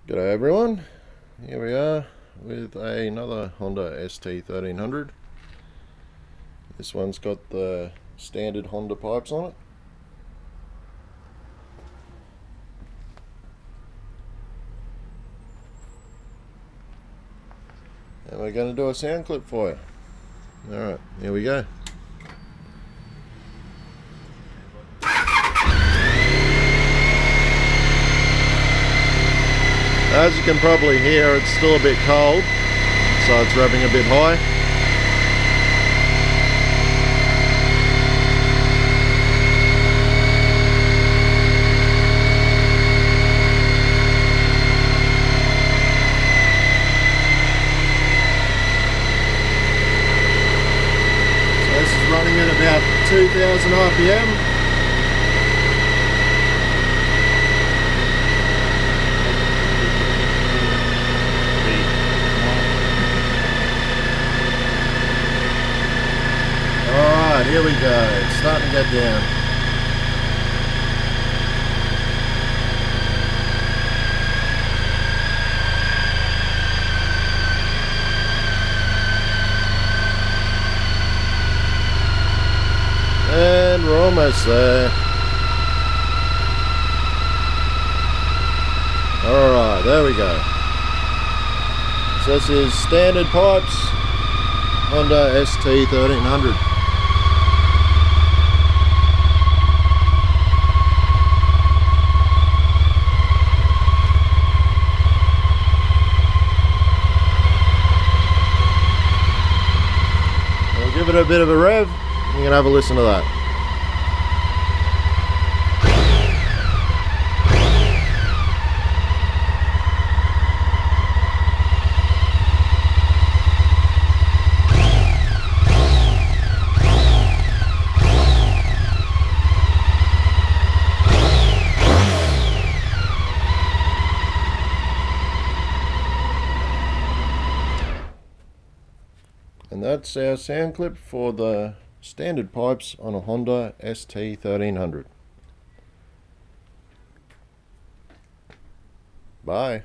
G'day everyone, here we are with another Honda ST1300. This one's got the standard Honda pipes on it. And we're going to do a sound clip for you. Alright, here we go. As you can probably hear, it's still a bit cold, so it's revving a bit high. So this is running at about 2000 RPM. Alright, here we go. It's starting to get down. And we're almost there. Alright, there we go. So this is standard pipes, Honda ST1300. Give it a bit of a rev, you can have a listen to that. And that's our sound clip for the standard pipes on a Honda ST1300. Bye.